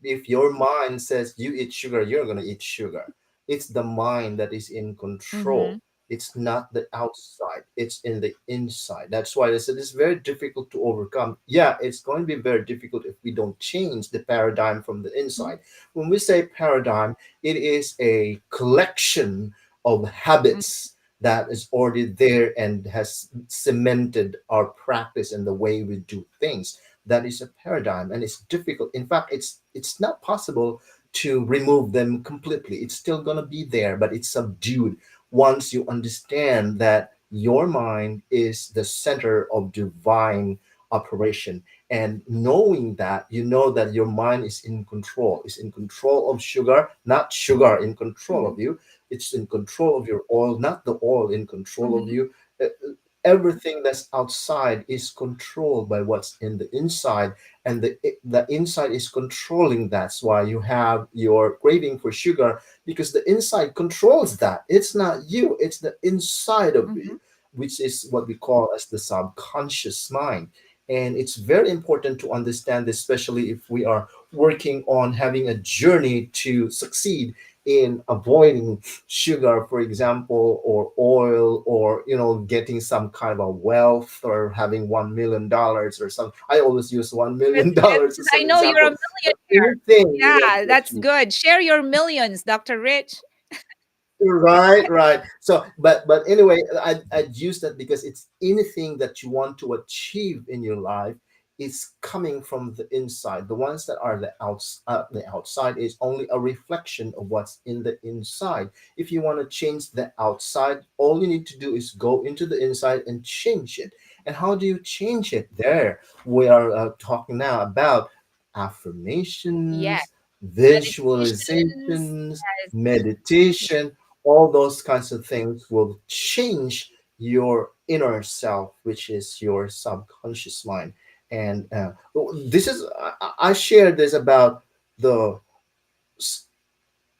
if your mind says you eat sugar, you're going to eat sugar. It's the mind that is in mm-hmm, control. It's not the outside, it's in the inside. That's why I said it's very difficult to overcome. Yeah, it's going to be very difficult if we don't change the paradigm from the mm-hmm, inside. When we say paradigm, it is a collection of habits that is already there and has cemented our practice and the way we do things. That is a paradigm, and it's difficult. In fact, it's not possible to remove them completely. It's still going to be there, but it's subdued once you understand that your mind is the center of divine operation. And knowing that, you know that your mind is in control of sugar, not sugar in control mm-hmm, of you. It's in control of your oil, not the oil in control of mm-hmm. you. Everything that's outside is controlled by what's in the inside, and the inside is controlling. That's why you have your craving for sugar, because the inside controls that. It's not you, it's the inside of Mm-hmm. you, which is what we call as the subconscious mind. And it's very important to understand this, especially if we are working on having a journey to succeed in avoiding sugar, for example, or oil, or getting some kind of a wealth, or having $1 million or something. I always use $1 million Yes, dollars as because I an know you're a example, but millionaire. anything you want Yeah, to that's achieve. good. Share your millions, Dr. Rich. Right, right. So, but anyway, I use that because it's anything that you want to achieve in your life is coming from the inside. The ones that are the outside is only a reflection of what's in the inside. If you want to change the outside, all you need to do is go into the inside and change it. And how do you change it? There, we are talking now about Yes, affirmations, meditations. visualizations, Yes. meditation. All those kinds of things will change your inner self, which is your subconscious mind. And this is, I shared this about the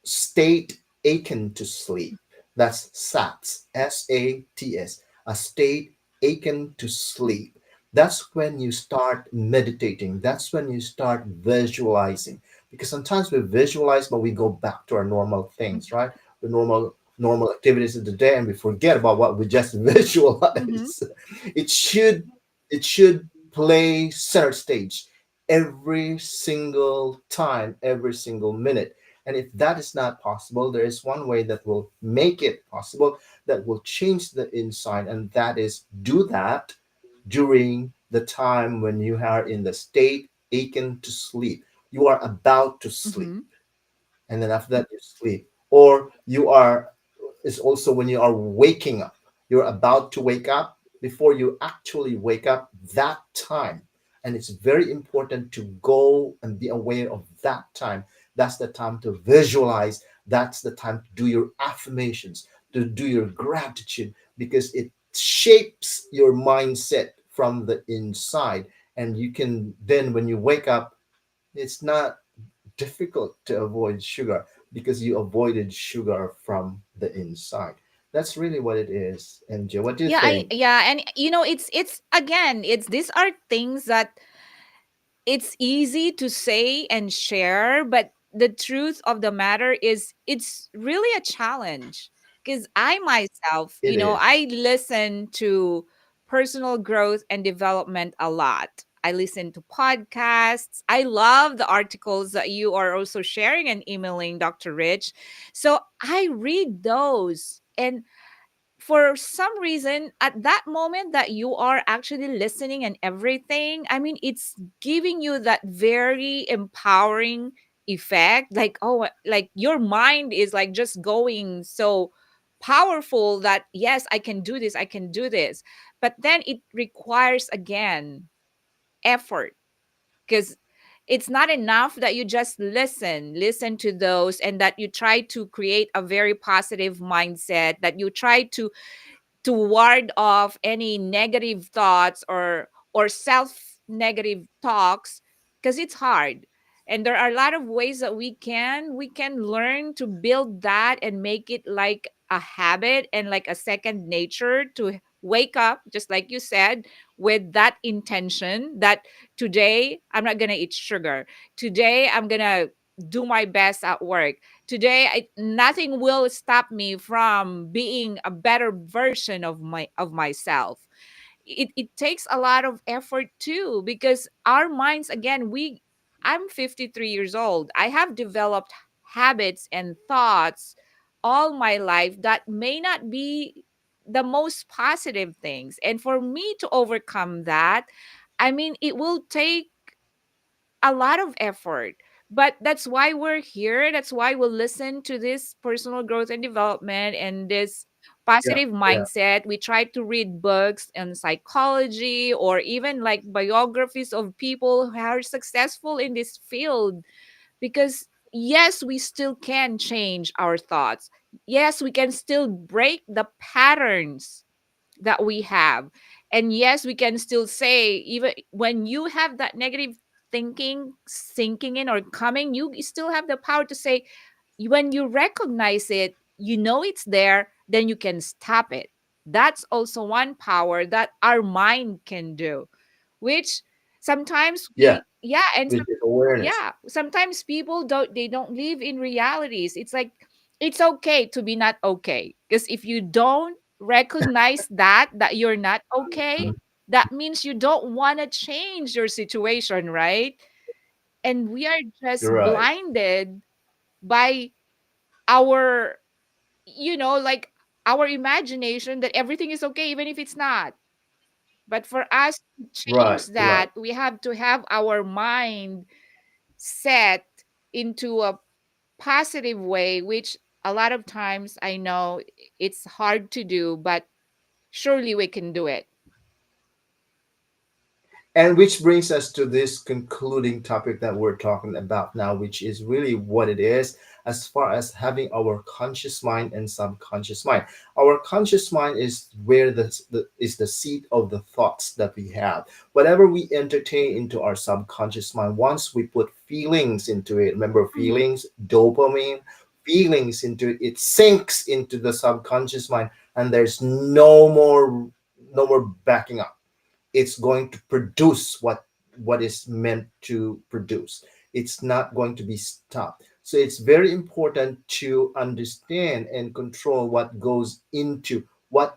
state akin to sleep. That's SATS, SATS, a state akin to sleep. That's when you start meditating. That's when you start visualizing. Because sometimes we visualize, but we go back to our normal things, right? The normal activities of the day, and we forget about what we just Mm-hmm. visualize. It should it should play center stage every single time, every single minute. And if that is not possible, there is one way that will make it possible, that will change the inside, and that is do that during the time when you are in the state akin to sleep. You are about to sleep, Mm-hmm. and then after that you sleep. Or you are, it's also when you are waking up. You're about to wake up, before you actually wake up, that time. And it's very important to go and be aware of that time. That's the time to visualize. That's the time to do your affirmations, to do your gratitude, because it shapes your mindset from the inside. And you can then, when you wake up, it's not difficult to avoid sugar because you avoided sugar from the inside. That's really what it is. MJ, what do you think? And it's again, it's these are things that it's easy to say and share, but the truth of the matter is it's really a challenge. Because I myself, It is. I listen to personal growth and development a lot. I listen to podcasts. I love the articles that you are also sharing and emailing Dr. Rich. So I read those. And for some reason, at that moment that you are actually listening and everything, I mean, it's giving you that very empowering effect. Like, oh, like your mind is like just going so powerful that, yes, I can do this, I can do this. But then it requires, again, effort, because it's not enough that you just listen to those and that you try to create a very positive mindset, that you try to ward off any negative thoughts or self negative talks, because it's hard. And there are a lot of ways that we can learn to build that and make it like a habit and like a second nature, to wake up, just like you said, with that intention that today I'm not going to eat sugar, today I'm going to do my best at work, today nothing will stop me from being a better version of myself. It takes a lot of effort too, because our minds, again, we I'm 53 years old. I have developed habits and thoughts all my life that may not be the most positive things, and for me to overcome that, I mean, it will take a lot of effort. But that's why we're here. That's why we'll listen to this personal growth and development and this Yeah, positive yeah, mindset. We try to read books on psychology or even like biographies of people who are successful in this field, because yes, we still can change our thoughts. Yes, we can still break the patterns that we have. And yes, we can still say, even when you have that negative thinking sinking in or coming, you still have the power to say, when you recognize it, you know it's there, then you can stop it. That's also one power that our mind can do, which sometimes yeah. and With the awareness. yeah, sometimes people don't live in realities. It's like it's okay to be not okay, because if you don't recognize that you're not okay, Mhm. that means you don't want to change your situation, right? And we are just You're right. blinded by our, like, our imagination that everything is okay even if it's not. But for us to Right, change right. that, we have to have our mind set into a positive way, which a lot of times I know it's hard to do, but surely we can do it. And which brings us to this concluding topic that we're talking about now, which is really what it is as far as having our conscious mind and subconscious mind. Our conscious mind is where is the seat of the thoughts that we have. Whatever we entertain into our subconscious mind, once we put feelings into it, remember Mhm. feelings, dopamine, feelings into it, it sinks into the subconscious mind, and there's no more backing up. It's going to produce what is meant to produce. It's not going to be stopped. So it's very important to understand and control what goes into what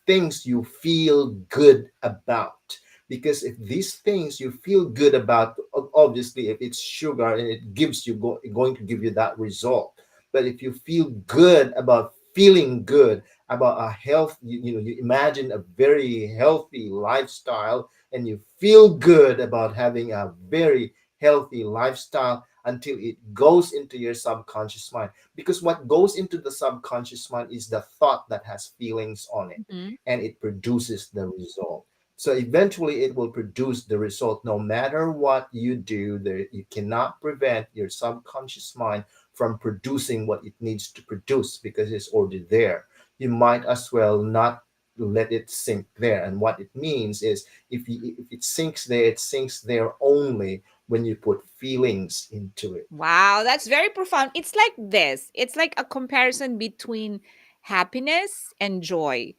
things you feel good about. Because if these things you feel good about, obviously if it's sugar and it gives you going to give you that result. But if you feel good about feeling good about a health, you imagine a very healthy lifestyle and you feel good about having a very healthy lifestyle, until it goes into your subconscious mind. Because what goes into the subconscious mind is the thought that has feelings on it, Mhm. and it produces the result. So eventually it will produce the result no matter what you do. There, you cannot prevent your subconscious mind from producing what it needs to produce because it's already there. You might as well not let it sink there. And what it means is if it sinks there, it sinks there only when you put feelings into it. Wow, that's very profound. It's like this. It's like a comparison between happiness and joy.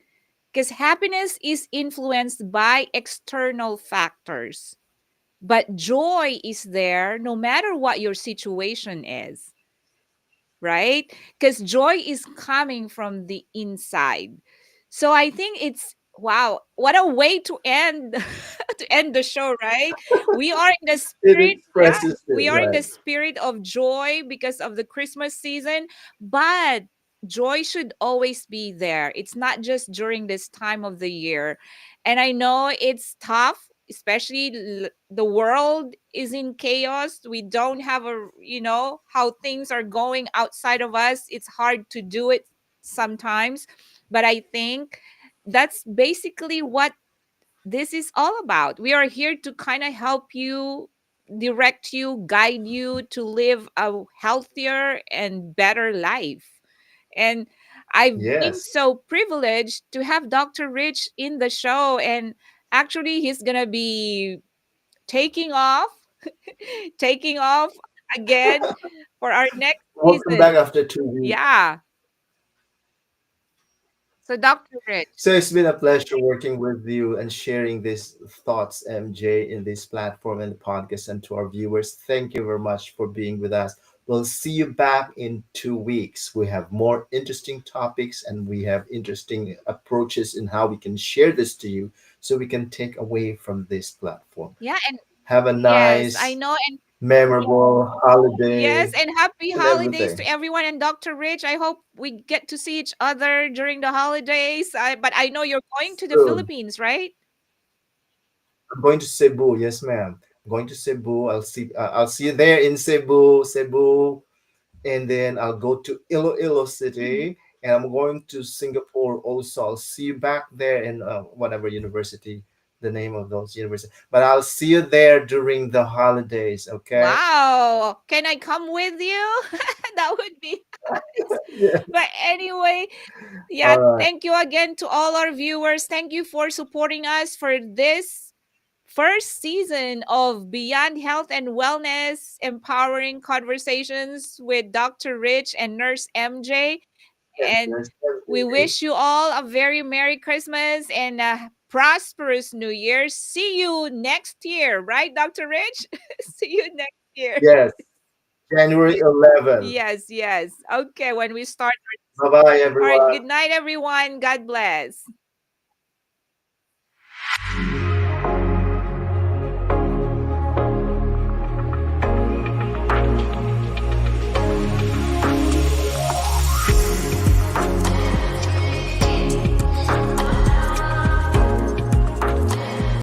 Because happiness is influenced by external factors, but joy is there no matter what your situation is, right? Because joy is coming from the inside. So I think it's wow, what a way to end to end the show, right? We are in the It spirit, yeah, expresses it, we are in right? the spirit of joy because of the Christmas season, but joy should always be there. It's not just during this time of the year. And I know it's tough, especially the world is in chaos. We don't have a, how things are going outside of us. It's hard to do it sometimes, but I think that's basically what this is all about. We are here to kind of help you, direct you, guide you to live a healthier and better life. And I've been Yes. so privileged to have Dr. Rich in the show. And actually, he's going to be taking off, taking off again for our next Welcome season. back after 2 weeks. Yeah. So, Dr. Rich. So it's been a pleasure working with you and sharing these thoughts, MJ, in this platform and the podcast. And to our viewers, thank you very much for being with us. We'll see you back in 2 weeks. We have more interesting topics and we have interesting approaches in how we can share this to you so we can take away from this platform. Yeah. And Have a yes, I nice, know. And memorable yes, holiday and happy and holidays to everything. everyone. And Dr. Rich, I hope we get to see each other during the holidays. But I know you're going to the Soon. Philippines, right? I'm going to Cebu. Yes, ma'am. I'm going to Cebu. I'll see you there in Cebu, and then I'll go to Iloilo Mhm. City, and I'm going to Singapore also. I'll see you back there in whatever university, the name of those universities. But I'll see you there during the holidays. Okay. Wow. Can I come with you? That would be nice. Yeah. But anyway, yeah, All right. thank you again to all our viewers. Thank you for supporting us for this first season of Beyond Health and Wellness, empowering conversations with Dr. Rich and Nurse MJ. Yes, And yes, we every day. wish you all a very Merry Christmas and a prosperous New Year. See you next year, right, Dr. Rich? See you next year. Yes, January 11th. Yes, yes. Okay, when we start. Bye bye, All right, everyone. good night, everyone. God bless.